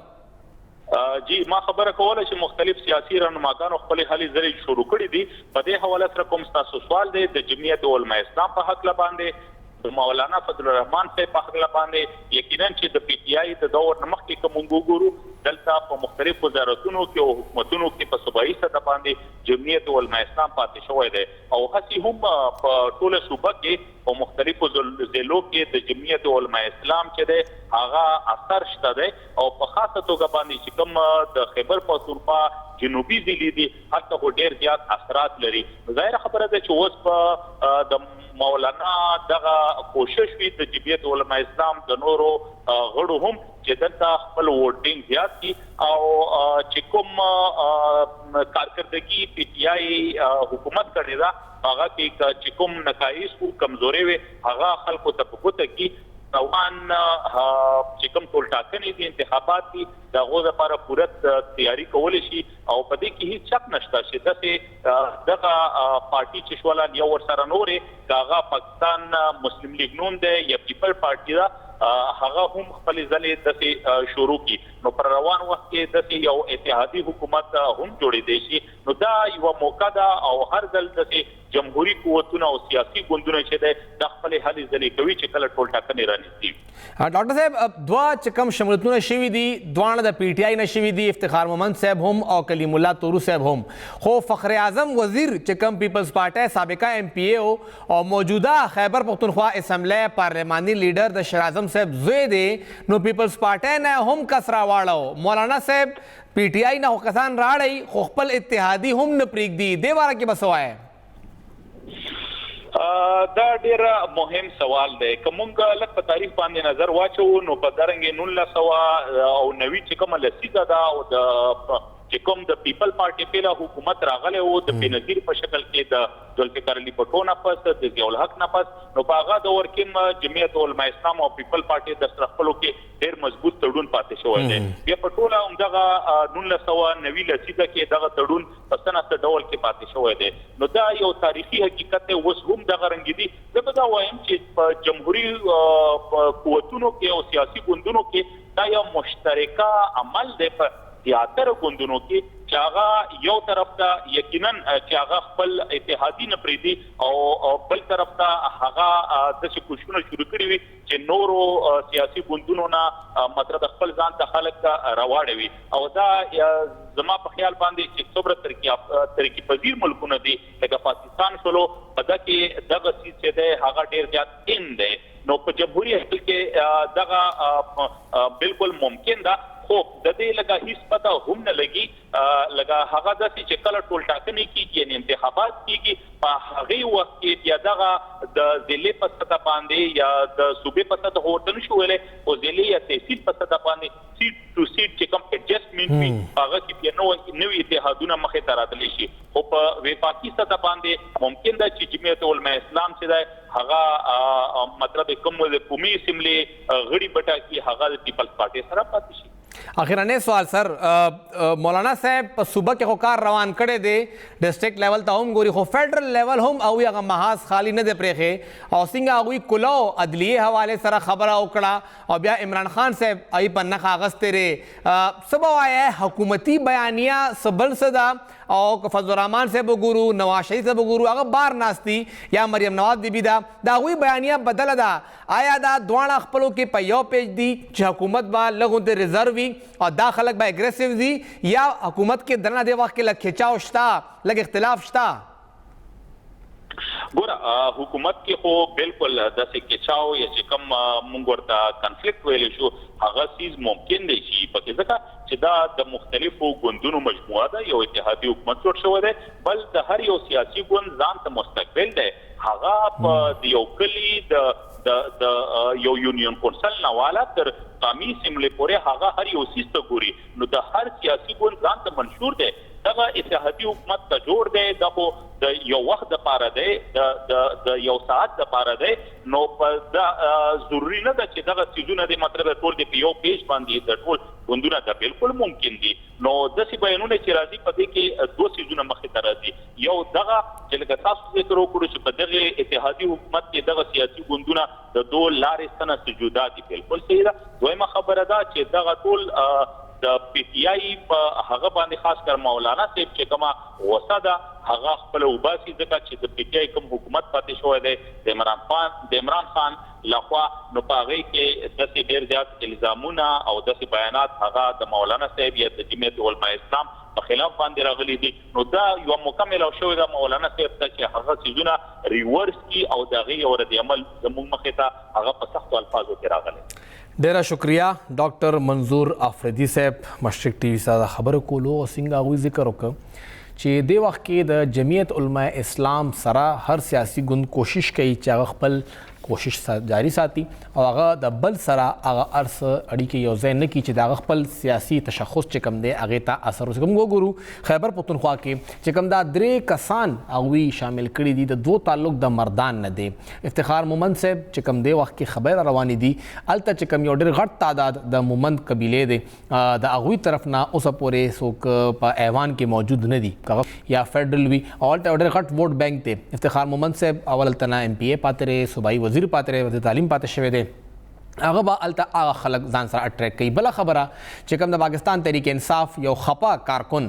F: جی ما خبره کوله چې مختلف سیاسي رهنماګانو خپل هلې ځلې شروع کړي دي په دې حواله سره کوم ستاسو سوال دی د جمعیت علماء اسلام په حق باندې د مولانا فضل الرحمن صاحب په حق باندې یقینا چې د پی ټی آی د دور مخکې کوم وګورو دلته په مختلف وزارتونو کې او حکومتونو کې په صوبایي سطح باندې جمعیت علماء اسلام پاتې شوی دی او هڅې هم په ټوله صوبه کې په مختلفو ضلعو کې د جمعیت علماء اسلام چې دی هغه اثر شته دی او په خاصه توګه باندې چې کوم د خیبر پختونخوا جنوبي ضلع دي هلته خو ډېر زیات اثرات لري ظاهره خبره ده چې اوس په د مولانا دغه کوشش وي د جمعیت علماء اسلام د نورو غړو هم چې دلته خپل ووټینګ زیات کړي او چې کوم کارکردګي پی ټی آی حکومت کړې ده هغه کې چې کوم نقایص او کمزوري وي هغه خلکو ته په ګوته کې روان چې کوم ټول ټاکنې دي انتخابات دي د هغو لپاره پوره تیاری کولی شي او په دې کې هیڅ شک نشته چې داسې دغه پارټي چې شولان یو ورسره نورې هغه پاکستان مسلم لیگ نون دی یا پیپل پارټي ده هغه هم خپل ځلې داسې شروع کی نو پر روان وخت کې داسې یو اتحادي حکومت هم جوړېدی شي نو دا یو موقع ده او هر ځل داسې جمهوریت قوتونه او سیاسي ګوندونه چې دی د خپلې هلې ځلې کوي چې کله ټول ټاکنې رانیسي
A: ډاکټر صاحب دوه چې کوم شمولیتونه شوي دي دواړه د پی ټی آی نه شوي دي افتخار مومند صاحب هم او کلیم الله تورو صاحب هم خو فخر اعظم وزیر چې کوم پیپلز پارټۍ سابقه ایم پی ای او موجوده خیبر پختونخوا اسمبلی پارلماني لیډر د شیر اعظم صاحب زوی دی نو پیپلز پارټۍ نه هم کس راواړو مولانا صاحب پی ټی آی نه کسان راړی خو خپل اتحادي هم نه پرېږدي دې باره کې به څه وایې
F: دا ډیر مهم سوال دی که مونږ لږ په تاریخ باندې نظر واچو نو په درنګ 1990 چې کومه لسیزه ده او د چې کوم د پیپل پارټي په حکومت راغله او د بنظیر په شکل کې د ذوالفقار علي پټو نه پس د ضیاء الحق نه پس نو په هغه دور کې جمعیت علماء اسلام او پیپل پارټي د سره خپلو کې ډېر مضبوط تړون پاتې شوی دی. بیا په ټوله همدغه 1990 لسیزه کې دغه تړون په سنت ډول کې پاتې شوی دی. نو دا یو تاریخي حقیقت دی. اوس هم دغه رنګ دي. زه به دا وایم چې په جمهوریت قوتونو کې او سیاسي ګوندونو کې دا یو مشترکه عمل دی په زیاتره ګوندونو کې چې هغه یو طرف ته یقینا چې هغه خپل اتحادی نه پریدي او بل طرف ته هغه د کوششونه شروع کړي وي چې نورو سیاسي ګوندونو نه مطلب خپل ځان ته خلک راوړي او دا زما په خیال باندې چې څومره ترقی پذیر ملکونه دي لکه پاکستان شلو په دغه دغه چې ده هغه ډیر زیات ان دی. نو په جمهوریت کې دغه بالکل ممکن ده خو د دې لګه هیڅ پته هم نه لګي لګه هغه د چې کله ټول ټاکنې کیږي یعنی انتخابات کیږي په هغه وخت کې بیا دغه د ضلع په سطح باندې یا د صوبې په سطح ورته نشو ویلې او ضلع یا تحصیل په سطح باندې سیټ ټو سیټ چې کوم ایڈجسټمنټ وي هغه کې بیا نوې اتحادونه مخې ته راتلی شي. او په وفاقي سطح باندې ممکن ده چې جمعیت علماء اسلام چې ده هغه مطلب کوم د قومي اسمبلی غړي بټا کې هغه د پیپلز پارټي سره پاتې شي.
A: اخیرانه سوال سر مولانا صاحب په صوبه کې خو کار روان کړی دی ډسټریکټ لیول ته هم ګوري خو فیډرل لیول هم او هغه محاذ خالی نه دی پرېښې او څنګه هغوی کلو عدلیې حوالې سره خبره وکړه او بیا عمران خان صاحب ای په نښه اخیستې دی. څه به وایې حکومتي بیانیه څه بل څه ده او که فضل الرحمان صاحب وګورو نواز شریف صاحب وګورو هغه بار ناستي یا مریم نواز بیبي ده د هغوی بیانیه بدله ده. آیا دا دواړه خپلو کې په یو پیج دي چې حکومت به لږ غوندې ریزرو وي او دا خلک به اګریسیو دي یا حکومت کې دننه دې وخت کې لږ کھچاو شته لږ اختلاف شته؟
F: ګوره حکومت کې خو بالکل داسې کچاو یا چې کوم مونږ ورته کنفلیکټ ویلی شو هغه چیز ممکن دی چې پکې ځکه چې دا د مختلفو ګوندونو مجموعه ده یو اتحادي حکومت جوړ شوی دی بل د هر یو سیاسي ګوند ځان ته مستقبل دی هغه په یو کلي د یو یونین کونسل نه والا تر قومي اسمبلی پورې هغه هر یو سیس ته ګوري نو د هر سیاسي ګوند ځان ته منشور دی دغه اتحادي حکومت ته جوړ دی دغه د یو وخت لپاره دی د یو ساعت لپاره دی نو په ضروري نه ده چې دغه څیزونه د مطلب ټول د یو پیج باندې د ټول ګوندونه ده بالکل ممکن دي. نو داسې بیانونه چې راځي په دې کې دوه څیزونه مخې ته راځي یو دغه چې لکه تاسو ذکر وکړو چې په دغه اتحادي حکومت کې دغه سیاسي ګوندونه د دوه لارې څخه جدا دي بالکل صحیح ده. دویمه خبره ده چې دغه ټول د پی ټی آی په هغه باندې خاص کر مولانا صاحب چې کومه غوسه ده هغه خپل وباسي ځکه چې د پی ټی آی کوم حکومت پاتې شوی دی د عمران خان لخوا نو په هغې کې داسې ډېر زیات الزامونه او داسې بیانات هغه د مولانا صاحب یا د جمعیت علماء اسلام په خلاف باندې راغلي دي نو دا یو مکمل او شوی ده مولانا صاحب ته چې هغه څیزونه ریورس کړي او د هغې یو رد عمل زموږ مخې ته هغه په سختو الفاظو کې راغلی.
A: ډیره شکریہ ډاکټر منظور افریدي صاحب مشرق ټي وي سره خبرې کولو او څنګه هغوی ذکر وکړ چې دې وخت کې د جمعیت علماء اسلام سره هر سیاسي ګوند کوشش کوي چې هغه خپل کوشش جاری ساتي او هغه د بل سره هغه ارس اړیکې یو ځای نه کړي چې د هغه خپل سیاسي تشخص چې کوم دی هغې ته اثر وشي. کوم وګورو خیبر پختونخوا کې چې کوم دا 3 کسان هغوی شامل کړي دي د 2 تعلق د مردان نه دی. افتخار مومند صاحب چې کوم دی وخت کې خبر روانې دي هلته چې کوم یو ډېر غټ تعداد د مومند قبیلې دی د هغوی طرف نه اوسه پورې څوک په ایوان کې موجود نه دي یا فیډرل وي او هلته یو ډېر غټ ووټ بینک دی. افتخار مومند صاحب اول هلته نه ایم پی اے پاتې دی صوبایي وزیر پاتې دی وزیر تعلیم پاتې شوی دی هغه به هلته هغه خلک ځان سره اټریک کوي. بله خبره چې کوم د پاکستان تحریک انصاف یو خپه کارکن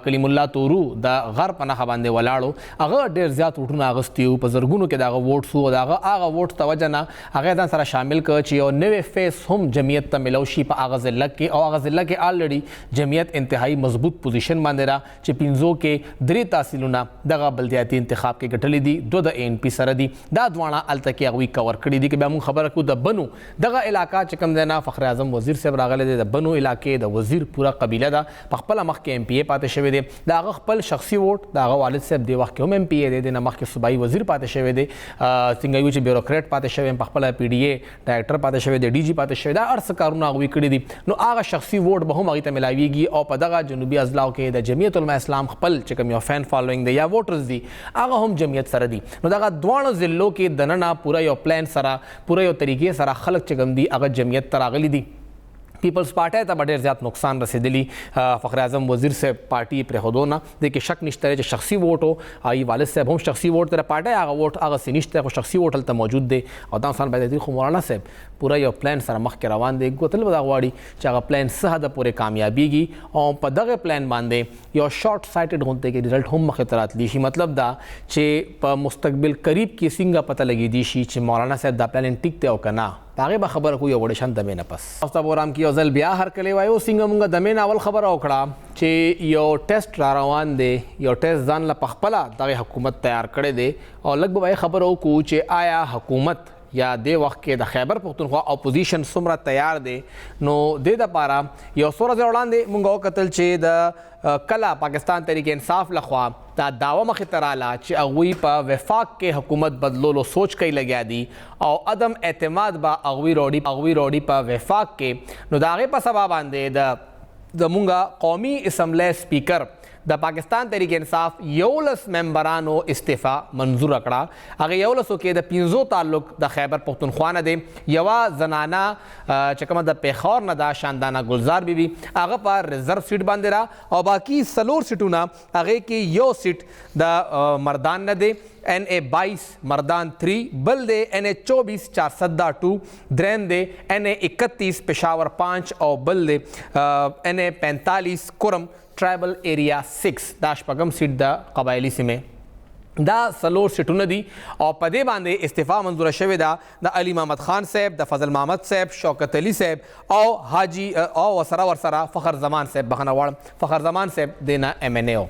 A: کلیم الله تورو د غر په نښه باندې ولاړو هغه ډېر زیات ووټونه اخیستي وو په زرګونو کې د هغه ووټ سو د هغه ووټ ته وجه نه هغه ځان سره شامل کړ چې یو نوی فیس هم جمعیت ته ملو شي په هغه ضلع کې او هغه ضلع کې آلریډي جمعیت انتهایی مضبوط پوزیشن باندې را چې 5 کې 3 تحصیلونه دغه بلدیاتي انتخاب کې ګټلې دي 2 د ANP سره دي دا دواړه هلته کې هغوی کور کړي دي که بیا موږ خبره کوو د بنو دغه علاقہ چې کوم دی نه فخر اعظم وزیر صاحب راغلی دی د بنو علاقې د وزیر پوره قبیله ده په خپله مخکې MPA پاتې شوی دی د هغه خپل شخصي ووټ د هغه والد صاحب دی وخت کې هم MPA دی د نه مخکې صوبایي وزیر پاتې شوی دی څنګه وي چې بیوروکریټ پاتې شوی په خپله PDA ډایرکټر پاتې شوی دی DG پاتې شوی دا هر څه کارونه هغوی کړي دي نو هغه شخصي ووټ به هم هغوی ته میلاویږي او په دغه جنوبي اضلاعو کې د جمعیت علماء اسلام خپل چې کوم یو فین فالوینګ دی یا ووټرز دي هغه هم جمعیت سره دي نو دغه دواړو ضلعو کې دننه پوره یو پلان سره پوره یو طریقې سره خلک چې کوم دي هغه جمعیت ته راغلي دي پیپلز پارټۍ ته به ډېر زیات نقصان رسېدلی فخر اعظم وزیر صاحب پارټي پرېښودو نه دې کې شک نشته چې شخصي ووټ و ای والد صاحب هم شخصي ووټ دی پارټۍ هغه ووټ هغسې نشته خو شخصي ووټ هلته موجود دی او دا انسان باید خو مولانا صاحب پوره یو پلان سره مخکې روان دی ګوتل به دا غواړي چې هغه پلان څه حده پورې کامیابیږي او په دغه پلان باندې یو شارټ سایټډ غونډې کې رزلټ هم مخې ته راتلی شي مطلب دا چې په مستقبل قریب کې څنګه پته لګېدی شي چې مولانا صاحب دا پلان ټیک دی او که نه هغې به خبره کوو یو وړې شان دمې نه پس تاسو ته به کې یو ځل بیا هرکلی وایو څنګه مونږ دمې نه اول خبره وکړه چې یو ټیسټ را روان دی یو ټیسټ ځان له پخپله دغې حکومت تیار کړی دی او لږ به خبره وکړو چې آیا حکومت یا دې وخت کې د خیبر پښتونخوا اپوزیشن څومره تیار دی نو دې دپاره یو څو ورځې وړاندې مونږ وکتل چې د کله پاکستان تحریک انصاف لخوا دا دعوه مخې ته راله چې هغوی په وفاق کې حکومت بدلولو سوچ کوي لګیا دي او عدم اعتماد به هغوی روړي په وفاق کې نو د هغې په سبا باندې د مونږ قومي اسمبلی سپیکر د پاکستان تحریک انصاف 11 ممبرانو استعفا منظور کړه هغه 11 کې د 15 تعلق د خیبر پښتونخوا نه دی یوه زنانه چې کومه د پیښور نه ده شاندانه گلزار بیبي هغه په ریزرو سیټ باندې را او باقي 4 سیټونه هغې کې یو سیټ د مردان نه دی NA 22 مردان 3 بل دی NA 24 402 دریم دی NA 31 پشاور 5 او بل دی NA 45 کرم ټرایبل ایریا 6 دا شپږم سیټ د قبایلي سیمې دا 4 سیټونه دي او په دې باندې استعفا منظوره شوې ده د علي محمد خان صاحب د فضل محمد صاحب شوکت علي صاحب او حاجي او ورسره فخر زمان صاحب بخښنه غواړم فخر زمان صاحب د نه MNA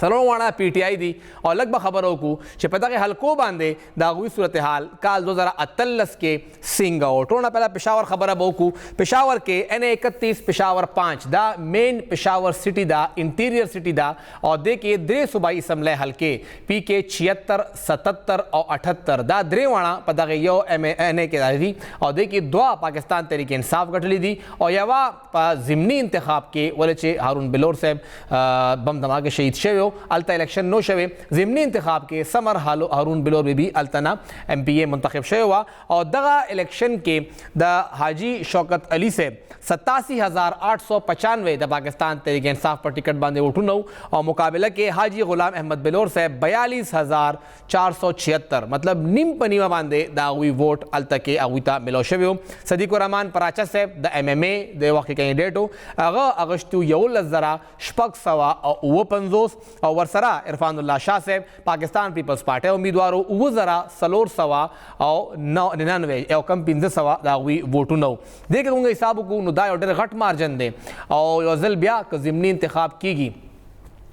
A: څلور واړه PTI دي او لږ به خبره وکړو چې په دغې حلقو باندې د هغوی صورتحال کال 2018 کې څنګه و ټول نه پهله پېښور خبره به وکړو پېښور کې NA 31 پېښور 5 دا مین پېښور سټي ده انټیریئر سټي ده او دې کې درې صوبایي اسمبلی حلقې PK 76 77 او 78 دا درې واړه په دغه یو NA کې دي او دې کې دوه پاکستان تحریک انصاف ګټلي دي او یوه په ضمني انتخاب کې ولې چې هارون بلور صاحب بم دماغه شهید شوی الته الیکشن نو شوی ضمني انتخاب کې سمر هارون بلور بیبي الته نه MPA منتخب شوی وه او دغه الیکشن کې د حاجي شوکت علي صاحب 87,895 د پاکستان تحریک انصاف پر ټکټ باندې ووټونه او مقابله کې حاجي غلام احمد بلور صاحب 42,476 مطلب نیم په نیمه باندې د هغوی ووټ الته کې هغوی ته ملو شوی و صدیق الرحمن پراچه صاحب د MMA د وخت کینډیډیټ و هغه اغشتو 11,655 او ورسره عرفان الله شاه صاحب پاکستان پیپلز پارټۍ امیدوارو 9,400 او 99 او کم 1500 د هغوی ووټونه و دې کې موږ حساب وکړو نو دا یو ډېر غټ مارجن دی او یو ځل بیا که ضمني انتخاب کیږي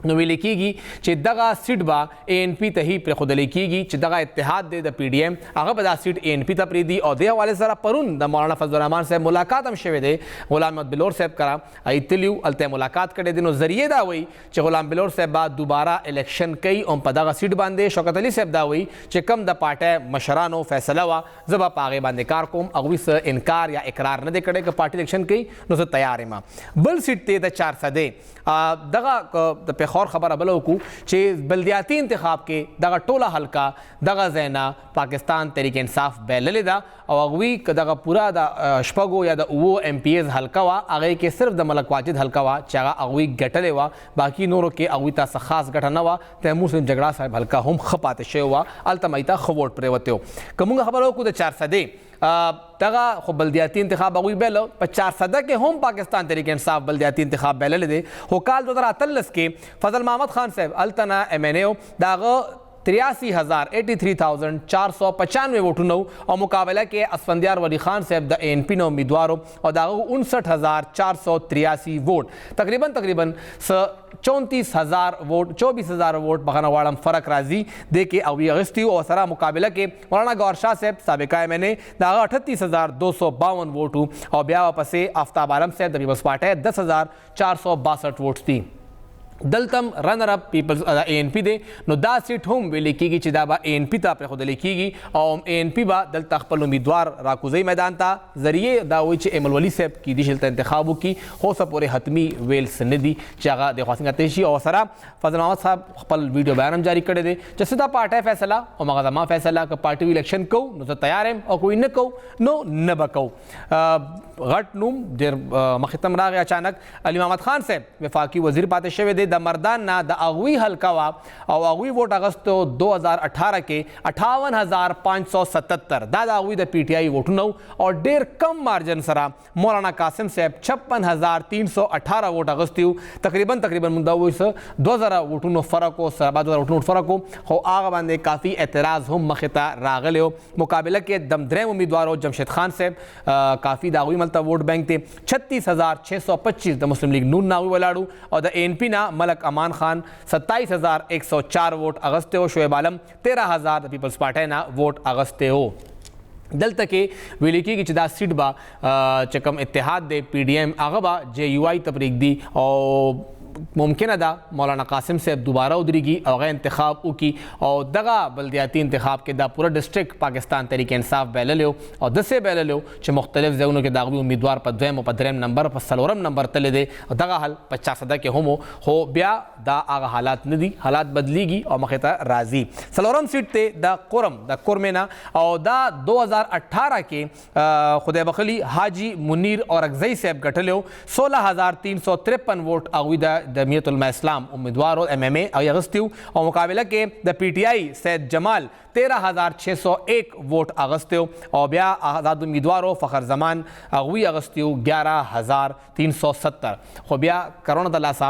A: نو ویل کېږي چې دغه سیټ به ANP ته هی پرېښودلی کېږي چې دغه اتحاد دی د PDM هغه به دا سیټ ANP ته پرېږدي او دې حوالې سره پرون د مولانا فضل الرحمن صاحب ملاقات هم شوی دی غلام محمد بلور صاحب کره تلي وو هلته ملاقات کړی دی نو ذریعې دا وایي چې غلام بلور صاحب به دوباره الیکشن کوي او په دغه سیټ باندې شوکت علي صاحب دا وایي چې کم د پارټۍ مشرانو فیصله وه زه به په هغې باندې کار کوم هغوی څه انکار یا اقرار نه دی کړی که پارټي الیکشن کوي نو زه تیار یم بل سیټ دی د 400 دغه د پیښور خبره بله وکړو چې بلدیاتي انتخاب کې دغه ټوله حلقه دغه ځای نه پاکستان تحریک انصاف بایللې ده او هغوی که دغه پوره د شپږو یا د 9 MPAs حلقه وه هغې کې صرف د ملک واجد حلقه وه چې هغه هغوی ګټلې وه باقي نورو کې هغوی ته څه خاص ګټه نه وه تیمور صاحب جګړه صاحب حلقه هم ښه پاتې شوې وه هلته مایي ته ښه ووټ پرېوتی و که موږ خبره وکړو د 400 دغه خو بلدیاتي انتخاب هغوی بایله په 400 کې هم پاکستان تحریک انصاف بلدیاتي انتخاب بایللی دی خو کال 2018 کې فضل محمد خان صاحب هلته نه MNA و د هغه 83,495 ووټونه او مقابله کې اسفندیار ولی خان صاحب د ANP نه امیدوارو او دغه 59,483 ووټ تقریبا 34,000 ووټ بغنه غواړم فرق راځي د کې او اغسطي او سره مقابله کې مولانا گوهر شاه صاحب سابقه MNA دغه 38,252 ووټو او بیا پسې آفتاب عالم صاحب د پیپلز پارټي 10,462 ووټ دي دلتم رنر اپ پیپلز ANP دی نو دا سیټ هم ویل کېږي چې دا به ANP ته پرېښودل کېږي او ANP به دلته خپل امیدوار راکوزۍ میدان ته ذریعې دا وایي چې ایمل ولی صاحب کیدای شي دلته انتخاب وکړي خو څه پورې حتمي ویل څه نه دي چې هغه د خواستین کتی شي او سره فضل محمد صاحب خپل ویډیو بیان هم جاری کړی دی چې څه دا پارټۍ فیصله او مغه زما فیصله که پارټي الیکشن کوو نو زه تیار یم او کوی نه کوو نو نه به کوو غټ نوم ډېر مخې ته راغی اچانک علي محمد خان صاحب وفاقي وزیر پاتې شوی دی د مردان نه د هغوی حلقه وه او هغوی ووټ اغوستو 2018 کې 58,577 دا د هغوی د PTI ووټونه او ډېر کم مارجن سره مولانا قاسم صاحب 56,318 ووټ اغوستي وو تقریبا موږ دا وایو 2,000 ووټونو فرق و سره 2,000 ووټونو فرق و خو هغه باندې کافي اعتراض هم مخې ته راغلی و مقابله کې دریم امیدوار جمشید خان صاحب کافي د هغوی ملته ووټ بینک دی 36,625 د مسلم لیگ نون ناوی ولاړو او د ANP نه ملک امان خان 27,104 ووټ اغسته او شعیب عالم 13,000 د پیپلز پارټي نه ووټ اغسته او دلته کې ویل کېږي چې دا سیټ به چې کوم اتحاد دی PDM هغه به JUI ته پرېږدي او ممکنه ده مولانا قاسم صاحب دوباره ودرېږي او هغه انتخاب وکړي او دغه بلدیاتي انتخاب کې دا پوره ډسټرکټ پاکستان تحریک انصاف بایللی او داسې بایللی چې مختلف ځایونو کې د هغوی امیدوار په دویم او په دریم نمبر په څلورم نمبر تللی دی او دغه حال په 400 کې هم خو بیا دا هغه حالات نه دي حالات بدلیږي او مخې ته راځي څلورم سیټ دی د کورمې نه او دا 2018 کې خدای بخلي حاجي منیر اورکزئی صاحب ګټلی 16,353 ووټ هغوی د میت علماء اسلام امیدوار MMA او اغسطي او مقابله کې د PTI سید جمال 13,601 ووټ اغسطي او بیا آزاد امیدوارو فخر زمان هغوی اغسطي 11,370 خو بیا کرونا د لاسه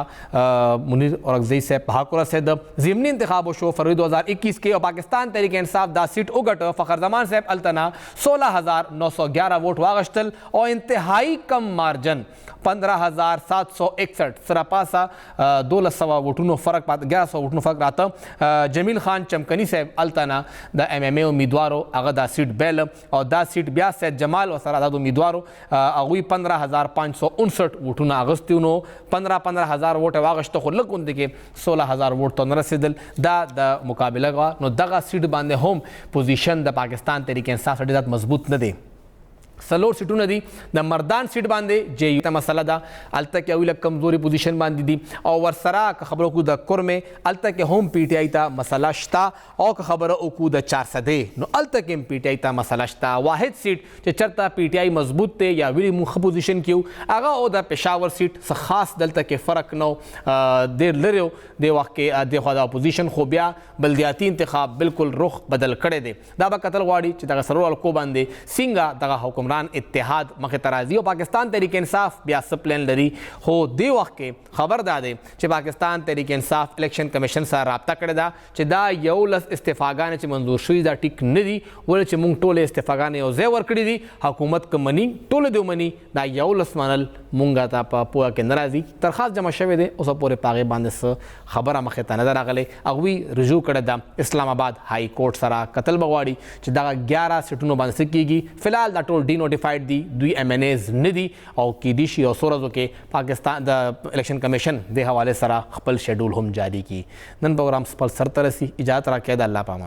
A: منیر اورکزئی صاحب په حق ورسېد ضمني انتخاب وشو فروری 2021 کې او پاکستان تحریک انصاف دا سیټ وګټه فخر زمان صاحب التنا 16,911 ووټ واغشتل او انتهایی کم مارجن 15,761 سره پاسه 1,200 ووټونو فرق 1100 ووټونو فرق راته جمیل خان چمکنی صاحب التنا د MMA امیدوارو هغه دا سیټ بیل او دا سیټ بیا سید جمال او سره د امیدوارو هغوی 15,559 ووټونه اغوستي نو 15,000 ووټ واغشته خو لږ غوندې کې 16,000 ووټ ته نه رسېدل دا د مقابله وه نو دغه سیټ باندې هم پوزیشن د پاکستان تحریک انصاف ډېر زیات مضبوط نه دی سلور سیټونه دي د مردان سیټ باندې JUI ته مسله ده هلته کې هغوی لږ کمزوري پوزیشن باندې دي او ورسره که خبره وکړو د کورمې هلته کې هم PTI ته مسله شته او که خبره وکړو د 400 نو هلته کې هم PTI ته مسله شته واحد سیټ چې چېرته PTI مضبوط دی یا ویلي مونږ ښه پوزیشن کې یو هغه او د پېښور سیټ څه خاص دلته کې فرق نه و ډېر لرې و دې وخت کې دېخوا د اپوزیشن خو بیا بلدیاتي انتخاب بالکل رخ بدل کړی دی دا به کتل غواړي چې دغه څلورو حلقو باندې څنګه دغه حکمران اتحاد مخې ته راځي او پاکستان تحریک انصاف بیا څه پلان لري خو دې وخت کې خبر دا دی چې پاکستان تحریک انصاف الیکشن کمیشن سره رابطه کړې ده چې دا 11 استعفاګانې چې منظور شوي دا ټیک نه دي ولې چې موږ ټولې استعفاګانې یو ځای ورکړي دي حکومت که مني ټولې دې ومني دا 11 منل مونږ ته په پوهه کې نه راځي درخواست جمع شوی دی اوسه پورې په هغې باندې څه خبره مخې ته نه ده راغلی هغوی رجوع کړې ده اسلام آباد های کورټ سره کتل به غواړي چې دغه 11 سیټونو باندې څه کېږي فلحال دا ټول ډینوټیفاید دي دوی MNAs نه دي او کیدای شي یو څو ورځو کې پاکستان د الیکشن کمیشن د حوالې سره خپل شیډول هم جاری کړي نن پروګرام خپل سر ته رسي اجازت راکړئ د الله په امان